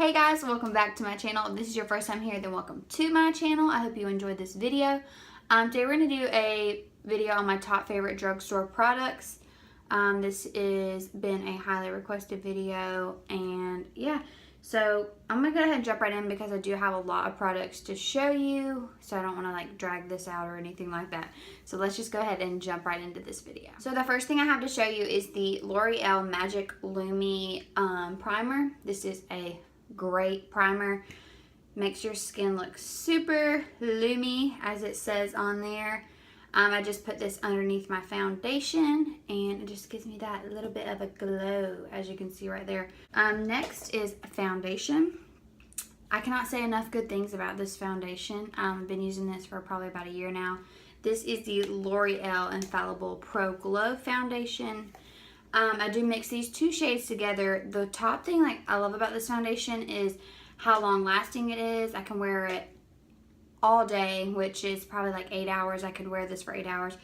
Hey guys, welcome back to my channel. If this is your first time here, then welcome to my channel. I hope you enjoyed this video. Today we're going to do a video on my top favorite drugstore products. This has been a highly requested video, and yeah, so I'm going to go ahead and jump right in because I do have a lot of products to show you, so I don't want to like drag this out or anything like that. So let's just go ahead and jump right into this video. So the first thing I have to show you is the L'Oreal Magic Lumi primer. This is a great primer. Makes your skin look super loomy, as it says on there. I just put this underneath my foundation and it just gives me that little bit of a glow, as you can see right there. Next is foundation. I cannot say enough good things about this foundation. I've been using this for probably about a year now. This is the L'Oreal Infallible Pro Glow Foundation. I do mix these two shades together. The top thing I love about this foundation is how long lasting it is. I can wear it all day, which is probably like 8 hours. I could wear this for 8 hours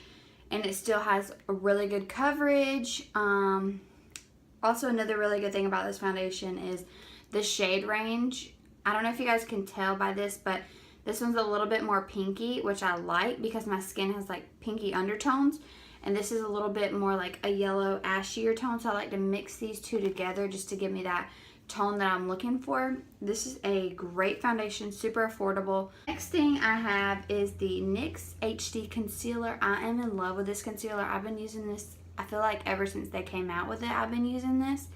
and it still has a really good coverage. Also, another really good thing about this foundation is the shade range. I don't know if you guys can tell by this, but this one's a little bit more pinky, which I like because my skin has like pinky undertones. And this is a little bit more like a yellow ashier tone, so I like to mix these two together just to give me that tone that I'm looking for. This is a great foundation, super affordable. Next thing I have is the NYX HD Concealer. I am in love with this concealer. I've been using this, I feel like ever since they came out with it, I've been using this.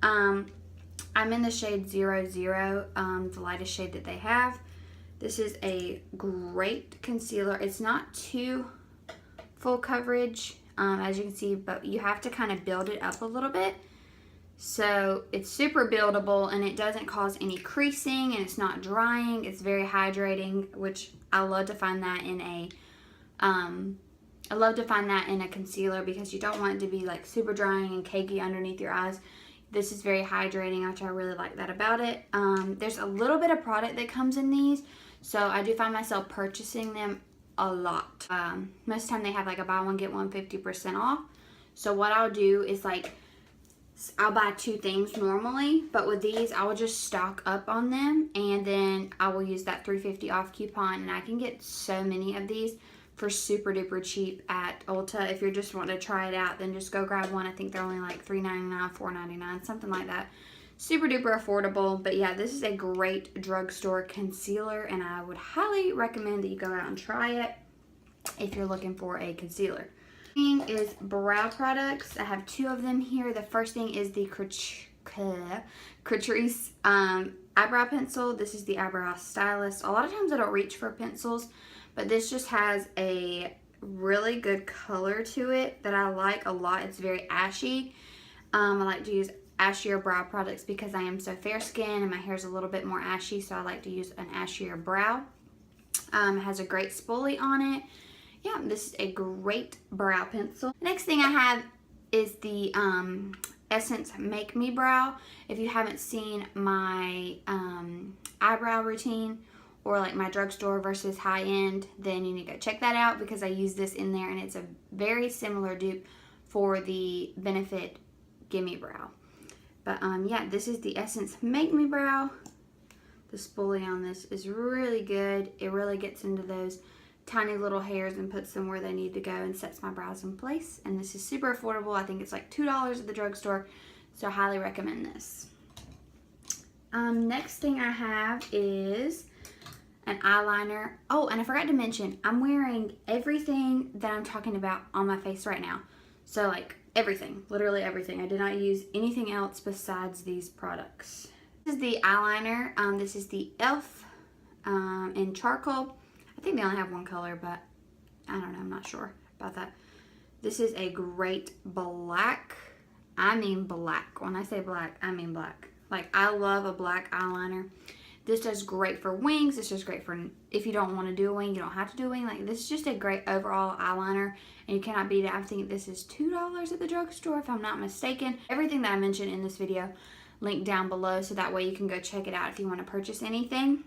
I'm in the shade 00, the lightest shade that they have. This is a great concealer. It's not too full coverage, as you can see, but you have to kind of build it up a little bit. So it's super buildable and it doesn't cause any creasing and it's not drying. It's very hydrating, which I love to find that in a concealer because you don't want it to be like super drying and cakey underneath your eyes. This is very hydrating, which I really like that about it. There's a little bit of product that comes in these, so I do find myself purchasing them a lot. Most of the time they have like a buy one get one 50% off. So what I'll do is like I'll buy 2 things normally, but with these I will just stock up on them and then I will use that $3.50 off coupon, and I can get so many of these for super duper cheap at Ulta. If you're just wanting to try it out, then just go grab one. I think they're only like $3.99, $4.99, something like that. Super duper affordable. But yeah, this is a great drugstore concealer and I would highly recommend that you go out and try it if you're looking for a concealer. Thing is brow products. I have 2 of them here. The first thing is the Catrice eyebrow pencil. This is the eyebrow stylist. A lot of times I don't reach for pencils, but this just has a really good color to it that I like a lot. It's very ashy. I like to use ashier brow products because I am so fair skinned and my hair is a little bit more ashy, so I like to use an ashier brow. It has a great spoolie on it. Yeah, this is a great brow pencil. Next thing I have is the Essence Make Me Brow. If you haven't seen my eyebrow routine or like my drugstore versus high-end, then you need to go check that out because I use this in there and it's a very similar dupe for the Benefit Gimme Brow. But yeah, this is the Essence Make Me Brow. The spoolie on this is really good. It really gets into those tiny little hairs and puts them where they need to go and sets my brows in place. And this is super affordable. I think it's like $2 at the drugstore, so I highly recommend this. Next thing I have is an eyeliner. Oh, and I forgot to mention, I'm wearing everything that I'm talking about on my face right now. So like everything, literally everything. I did not use anything else besides these products. This is the eyeliner. This is the e.l.f. In charcoal. I think they only have one color, but I don't know, I'm not sure about that. This is a great black. I mean black. When I say black, I mean black. Like, I love a black eyeliner. This does great for wings. This is great for if you don't want to do a wing, you don't have to do a wing. Like, this is just a great overall eyeliner, and you cannot beat it. I think this is $2 at the drugstore, if I'm not mistaken. Everything that I mentioned in this video, linked down below, so that way you can go check it out if you want to purchase anything.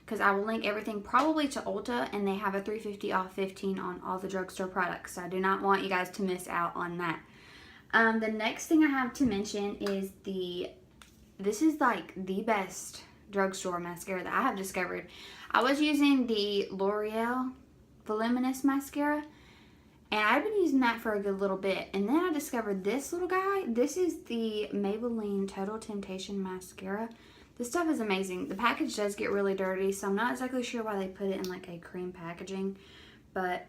Because I will link everything probably to Ulta, and they have a $3.50 off 15 on all the drugstore products. So I do not want you guys to miss out on that. The next thing I have to mention is the this is like the best drugstore mascara that I have discovered. I was using the L'Oreal Voluminous Mascara, and I've been using that for a good little bit. And then I discovered this little guy. This is the Maybelline Total Temptation Mascara. This stuff is amazing. The package does get really dirty, so I'm not exactly sure why they put it in like a cream packaging. But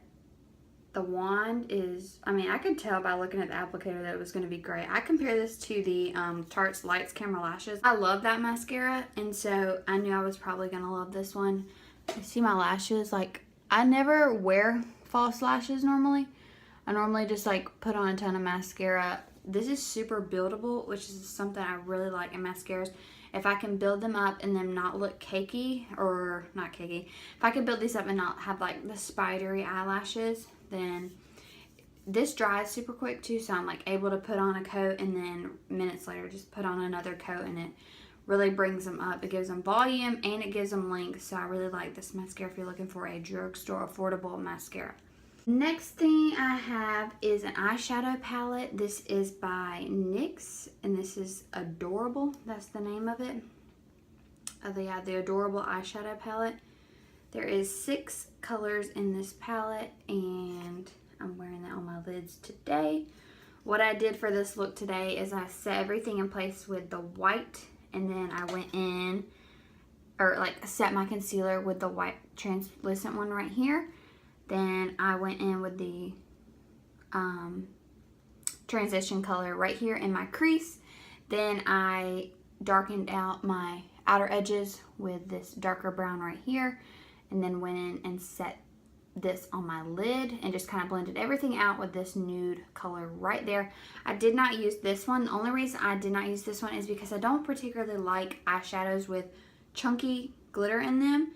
the wand is, I mean, I could tell by looking at the applicator that it was going to be great. I compare this to the Tarte's Lights Camera Lashes. I love that mascara, and so I knew I was probably going to love this one. You see my lashes? Like, I never wear false lashes normally. I normally just like put on a ton of mascara. This is super buildable, which is something I really like in mascaras. If I can build them up and them not look cakey, or not cakey, if I can build these up and not have like the spidery eyelashes, then this dries super quick too, so I'm like able to put on a coat and then minutes later just put on another coat, and it really brings them up. It gives them volume and it gives them length, so I really like this mascara if you're looking for a drugstore affordable mascara. Next thing I have is an eyeshadow palette. This is by NYX, and this is Adorable. That's the name of it. The Adorable eyeshadow palette. There is 6 colors in this palette, and I'm wearing that on my lids today. What I did for this look today is I set everything in place with the white, and then I went in, or like set my concealer with the white translucent one right here. Then I went in with the transition color right here in my crease. Then I darkened out my outer edges with this darker brown right here. And then went in and set this on my lid and just kind of blended everything out with this nude color right there. I did not use this one. The only reason I did not use this one is because I don't particularly like eyeshadows with chunky glitter in them.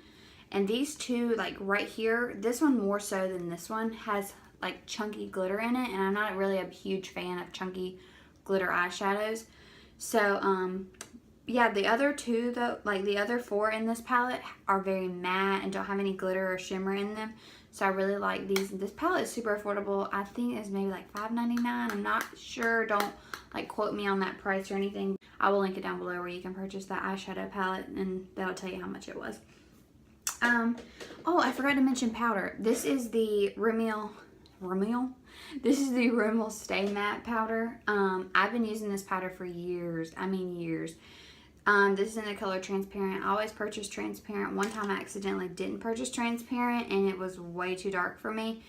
And these two, like right here, this one more so than this one, has like chunky glitter in it. And I'm not really a huge fan of chunky glitter eyeshadows. So, yeah, the other two, though, like the other 4 in this palette are very matte and don't have any glitter or shimmer in them. So I really like these. This palette is super affordable. I think it's maybe like $5.99. I'm not sure. Don't like quote me on that price or anything. I will link it down below where you can purchase that eyeshadow palette, and that'll tell you how much it was. Oh, I forgot to mention powder. This is the Rimmel. This is the Rimmel Stay Matte powder. I've been using this powder for years. I mean years. This is in the color transparent. I always purchase transparent. One time I accidentally didn't purchase transparent, and it was way too dark for me.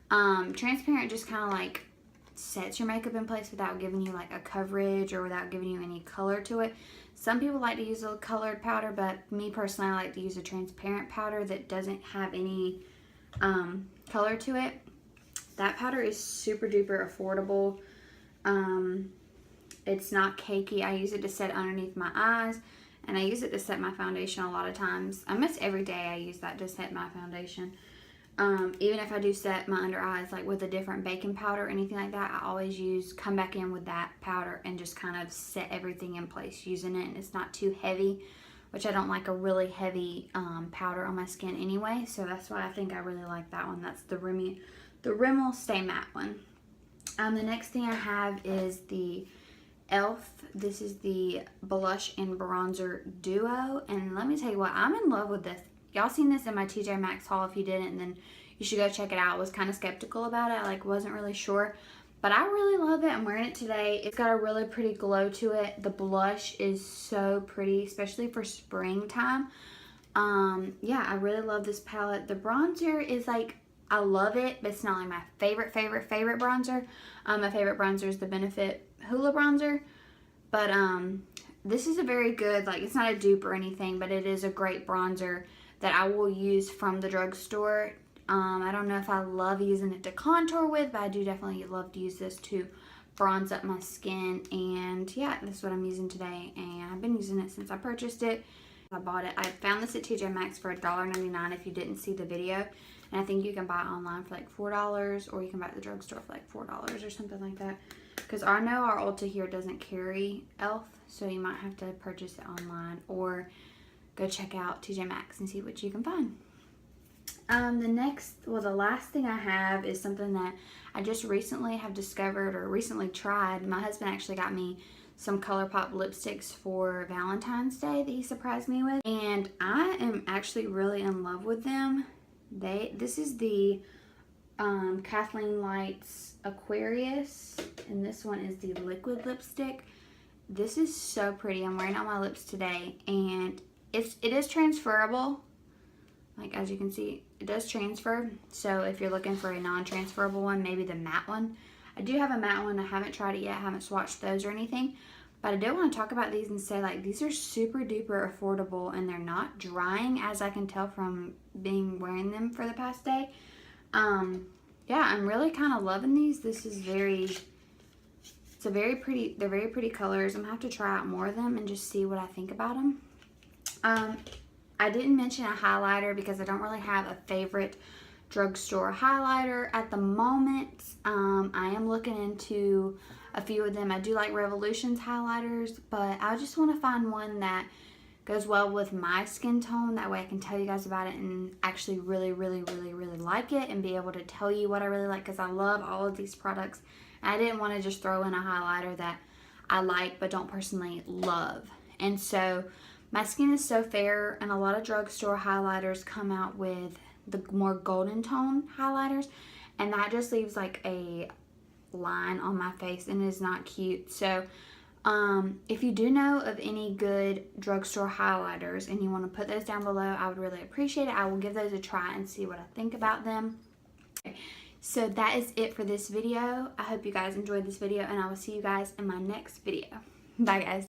Transparent just kind of like sets your makeup in place without giving you like a coverage or without giving you any color to it. Some people like to use a colored powder, but me personally, I like to use a transparent powder that doesn't have any color to it. That powder is super duper affordable. It's not cakey. I use it to set underneath my eyes, and I use it to set my foundation a lot of times. Almost every day I use that to set my foundation. Even if I do set my under eyes like with a different baking powder or anything like that, I always come back in with that powder and just kind of set everything in place using it. And it's not too heavy, which I don't like a really heavy powder on my skin anyway. So that's why I think I really like that one. That's the Rimmel Stay Matte one. The next thing I have is the e.l.f. This is the Blush and Bronzer Duo. And let me tell you what, I'm in love with this. Y'all seen this in my TJ Maxx haul. If you didn't, then you should go check it out. I was kind of skeptical about it. I like wasn't really sure, but I really love it. I'm wearing it today. It's got a really pretty glow to it. The blush is so pretty, especially for springtime. Yeah, I really love this palette. The bronzer is like, I love it, but it's not like my favorite bronzer. My favorite bronzer is the Benefit Hoola bronzer, but this is a very good, like, it's not a dupe or anything, but it is a great bronzer that I will use from the drugstore. I don't know if I love using it to contour with, but I do definitely love to use this to bronze up my skin. And yeah, this is what I'm using today, and I've been using it since I purchased it. I bought it. I found this at TJ Maxx for $1.99 if you didn't see the video. And I think you can buy it online for like $4, or you can buy it at the drugstore for like $4 or something like that. Because I know our Ulta here doesn't carry e.l.f., so you might have to purchase it online or go check out TJ Maxx and see what you can find. The last thing I have is something that I just recently have discovered or recently tried. My husband actually got me some ColourPop lipsticks for Valentine's Day that he surprised me with. And I am actually really in love with them. This is the Kathleen Lights Aquarius, and this one is the liquid lipstick. This is so pretty. I'm wearing it on my lips today, and it is transferable. Like, as you can see, it does transfer. So if you're looking for a non-transferable one, maybe the matte one. I do have a matte one. I haven't tried it yet. I haven't swatched those or anything. But I do want to talk about these and say, like, these are super duper affordable, and they're not drying, as I can tell from wearing them for the past day. Yeah, I'm really kind of loving these. This is they're very pretty colors. I'm gonna have to try out more of them and just see what I think about them. I didn't mention a highlighter because I don't really have a favorite drugstore highlighter at the moment. I am looking into a few of them. I do like Revolution's highlighters, but I just want to find one that goes well with my skin tone. That way I can tell you guys about it and actually really like it and be able to tell you what I really like, because I love all of these products. And I didn't want to just throw in a highlighter that I like but don't personally love. And so my skin is so fair, and a lot of drugstore highlighters come out with the more golden tone highlighters, and that just leaves like a line on my face and is not cute. So if you do know of any good drugstore highlighters and you want to put those down below, I would really appreciate it. I will give those a try and see what I think about them. So that is it for this video. I hope you guys enjoyed this video, and I will see you guys in my next video. Bye guys.